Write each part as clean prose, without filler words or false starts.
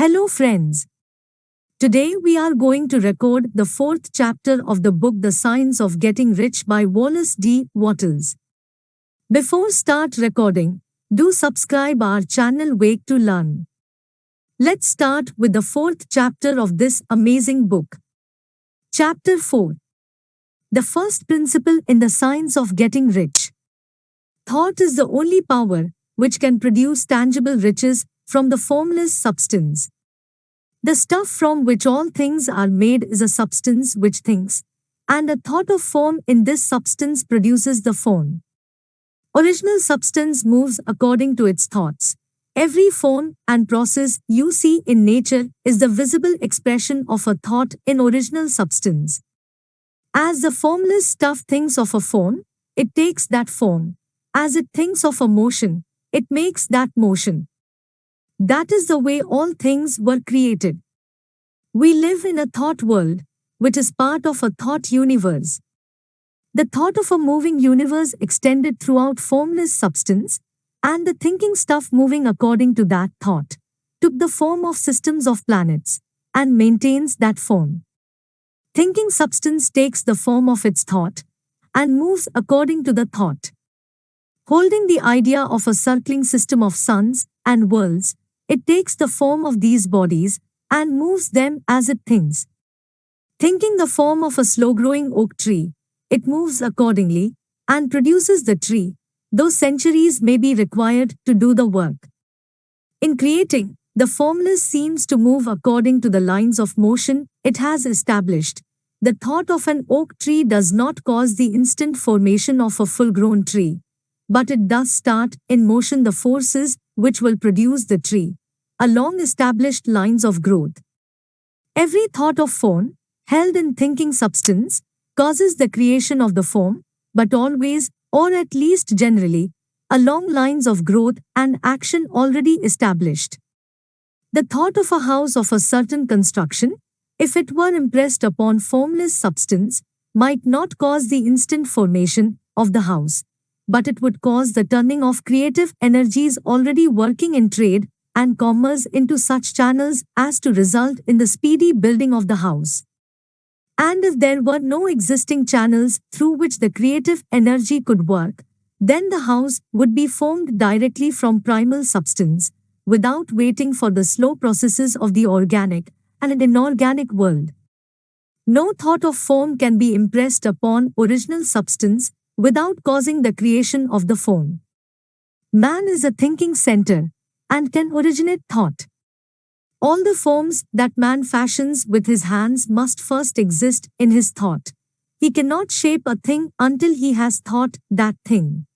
Hello friends. Today we are going to record the fourth chapter of the book The Science of Getting Rich by Wallace D. Wattles. Before start recording, do subscribe our channel Wake to Learn. Let's start with the fourth chapter of this amazing book. Chapter 4. The first principle in the science of getting rich. Thought is the only power which can produce tangible riches from the formless substance. The stuff from which all things are made is a substance which thinks, and a thought of form in this substance produces the form. Original substance moves according to its thoughts. Every form and process you see in nature is the visible expression of a thought in original substance. As the formless stuff thinks of a form, it takes that form. As it thinks of a motion, it makes that motion. That is the way all things were created. We live in a thought world, which is part of a thought universe. The thought of a moving universe extended throughout formless substance, and the thinking stuff moving according to that thought, took the form of systems of planets, and maintains that form. Thinking substance takes the form of its thought, and moves according to the thought. Holding the idea of a circling system of suns and worlds, it takes the form of these bodies and moves them as it thinks. Thinking the form of a slow-growing oak tree, it moves accordingly and produces the tree, though centuries may be required to do the work. In creating, the formless seems to move according to the lines of motion it has established. The thought of an oak tree does not cause the instant formation of a full-grown tree, but it does start in motion the forces which will produce the tree, along established lines of growth. Every thought of form, held in thinking substance, causes the creation of the form, but always, or at least generally, along lines of growth and action already established. The thought of a house of a certain construction, if it were impressed upon formless substance, might not cause the instant formation of the house, but it would cause the turning of creative energies already working in trade and commerce into such channels as to result in the speedy building of the house. And if there were no existing channels through which the creative energy could work, then the house would be formed directly from primal substance, without waiting for the slow processes of the organic and inorganic world. No thought of form can be impressed upon original substance without causing the creation of the form. Man is a thinking center and can originate thought. All the forms that man fashions with his hands must first exist in his thought. He cannot shape a thing until he has thought that thing.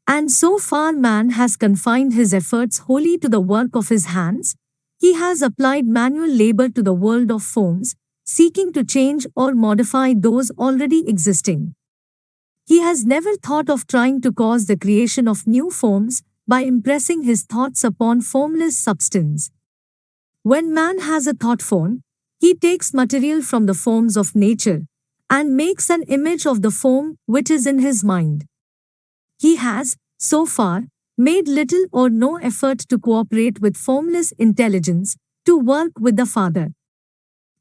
And so far man has confined his efforts wholly to the work of his hands. He has applied manual labor to the world of forms, seeking to change or modify those already existing. He has never thought of trying to cause the creation of new forms by impressing his thoughts upon formless substance. When man has a thought form, he takes material from the forms of nature and makes an image of the form which is in his mind. He has, so far, made little or no effort to cooperate with formless intelligence, to work with the Father.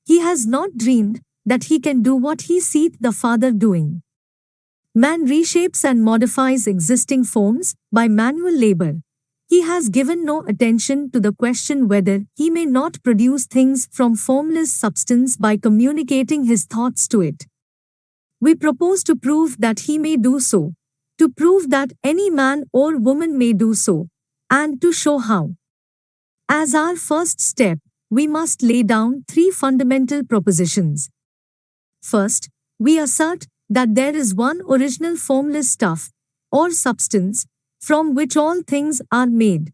He has not dreamed that he can do what he sees the Father doing. Man reshapes and modifies existing forms by manual labor. He has given no attention to the question whether he may not produce things from formless substance by communicating his thoughts to it. We propose to prove that he may do so, to prove that any man or woman may do so, and to show how. As our first step, we must lay down three fundamental propositions. First, we assert that there is one original formless stuff, or substance, from which all things are made.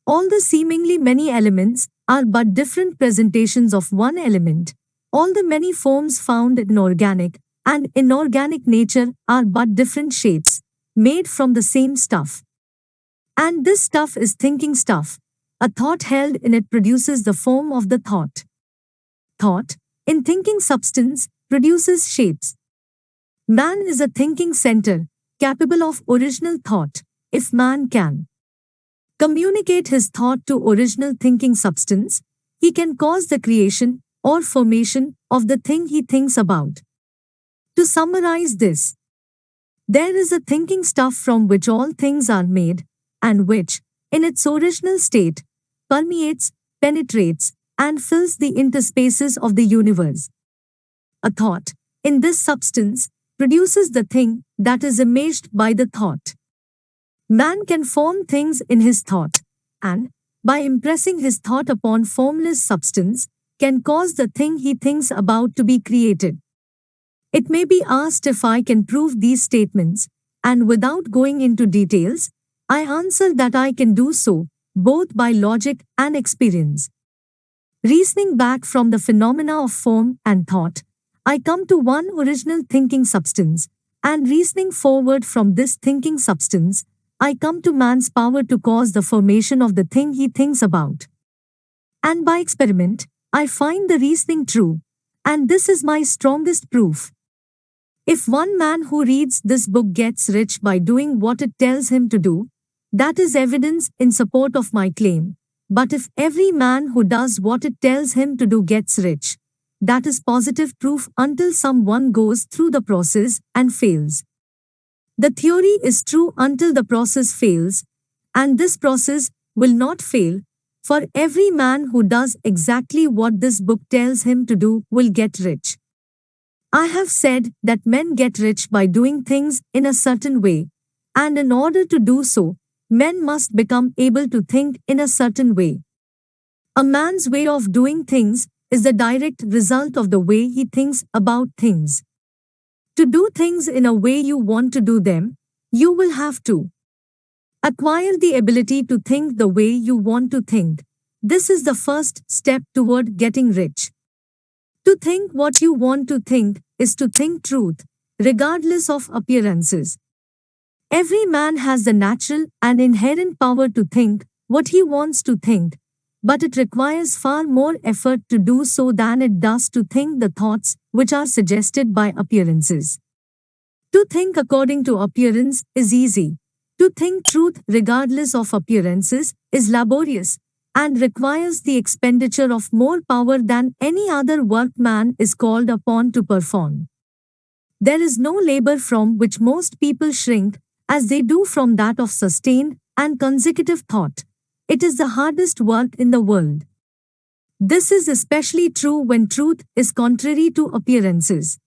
All the seemingly many elements are but different presentations of one element. All the many forms found in organic and inorganic nature are but different shapes, made from the same stuff. And this stuff is thinking stuff. A thought held in it produces the form of the thought. Thought, in thinking substance, produces shapes. Man is a thinking center, capable of original thought, if man can. communicate his thought to original thinking substance, he can cause the creation or formation of the thing he thinks about. To summarize this, there is a thinking stuff from which all things are made, and which, in its original state, permeates, penetrates, and fills the interspaces of the universe. A thought, in this substance, produces the thing that is imaged by the thought. Man can form things in his thought, and, by impressing his thought upon formless substance, can cause the thing he thinks about to be created. It may be asked if I can prove these statements, and without going into details, I answer that I can do so, both by logic and experience. Reasoning back from the phenomena of form and thought, I come to one original thinking substance, and reasoning forward from this thinking substance, I come to man's power to cause the formation of the thing he thinks about. And by experiment, I find the reasoning true, and this is my strongest proof. If one man who reads this book gets rich by doing what it tells him to do, that is evidence in support of my claim. But if every man who does what it tells him to do gets rich, that is positive proof until someone goes through the process and fails. The theory is true until the process fails, and this process will not fail, for every man who does exactly what this book tells him to do will get rich. I have said that men get rich by doing things in a certain way, and in order to do so, men must become able to think in a certain way. A man's way of doing things is the direct result of the way he thinks about things. To do things in a way you want to do them, you will have to acquire the ability to think the way you want to think. This is the first step toward getting rich. To think what you want to think is to think truth, regardless of appearances. Every man has the natural and inherent power to think what he wants to think, but it requires far more effort to do so than it does to think the thoughts which are suggested by appearances. To think according to appearance is easy. To think truth regardless of appearances is laborious and requires the expenditure of more power than any other work man is called upon to perform. There is no labor from which most people shrink as they do from that of sustained and consecutive thought. It is the hardest work in the world. This is especially true when truth is contrary to appearances.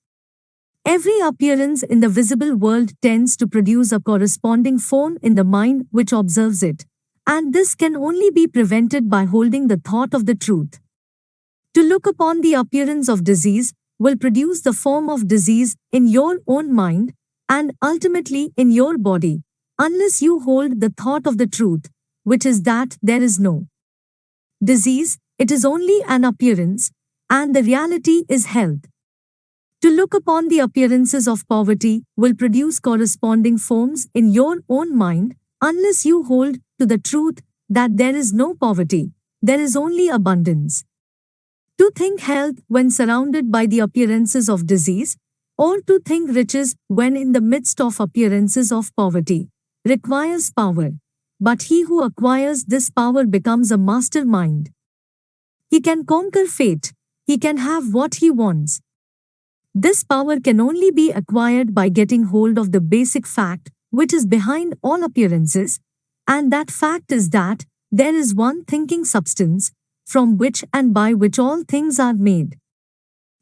Every appearance in the visible world tends to produce a corresponding form in the mind which observes it, and this can only be prevented by holding the thought of the truth. To look upon the appearance of disease will produce the form of disease in your own mind and ultimately in your body, unless you hold the thought of the truth, which is that there is no disease, it is only an appearance, and the reality is health. To look upon the appearances of poverty will produce corresponding forms in your own mind, unless you hold to the truth that there is no poverty, there is only abundance. To think health when surrounded by the appearances of disease, or to think riches when in the midst of appearances of poverty, requires power. But he who acquires this power becomes a mastermind. He can conquer fate. He can have what he wants. This power can only be acquired by getting hold of the basic fact which is behind all appearances, and that fact is that there is one thinking substance from which and by which all things are made.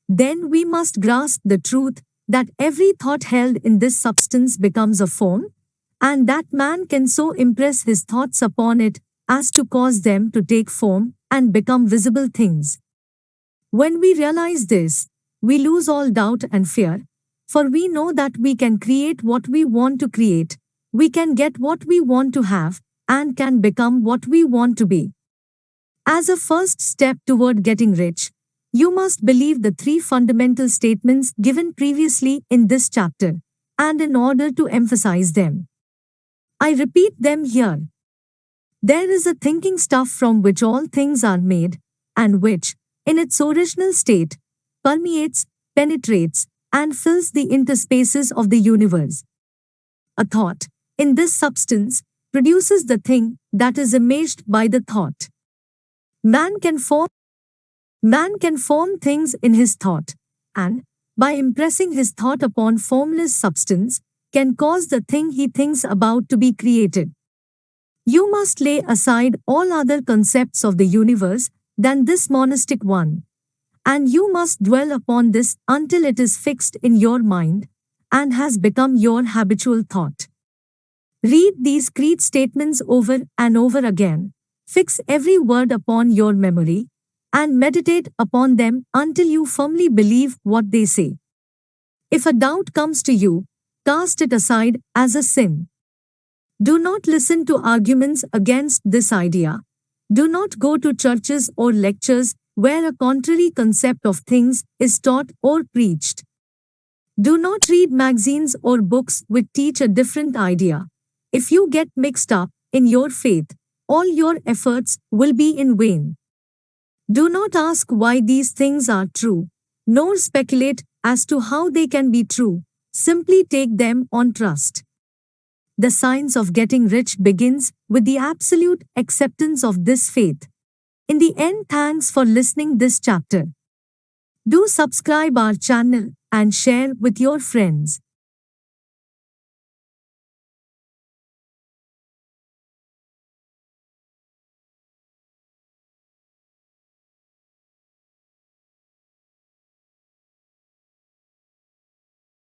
Then we must grasp the truth that every thought held in this substance becomes a form, and that man can so impress his thoughts upon it as to cause them to take form and become visible things. When we realize this, we lose all doubt and fear, for we know that we can create what we want to create, we can get what we want to have, and can become what we want to be. As a first step toward getting rich, you must believe the three fundamental statements given previously in this chapter, and in order to emphasize them, I repeat them here. There is a thinking stuff from which all things are made, and which, in its original state, permeates, penetrates, and fills the interspaces of the universe. A thought, in this substance, produces the thing that is imaged by the thought. Man can form Man can form things in his thought, and, by impressing his thought upon formless substance, can cause the thing he thinks about to be created. You must lay aside all other concepts of the universe than this monistic one, and you must dwell upon this until it is fixed in your mind and has become your habitual thought. Read these creed statements over and over again, fix every word upon your memory, and meditate upon them until you firmly believe what they say. If a doubt comes to you, cast it aside as a sin. Do not listen to arguments against this idea. Do not go to churches or lectures where a contrary concept of things is taught or preached. Do not read magazines or books which teach a different idea. If you get mixed up in your faith, all your efforts will be in vain. Do not ask why these things are true, nor speculate as to how they can be true. Simply take them on trust. The science of getting rich begins with the absolute acceptance of this faith. In the end, thanks for listening this chapter. Do subscribe our channel and share with your friends.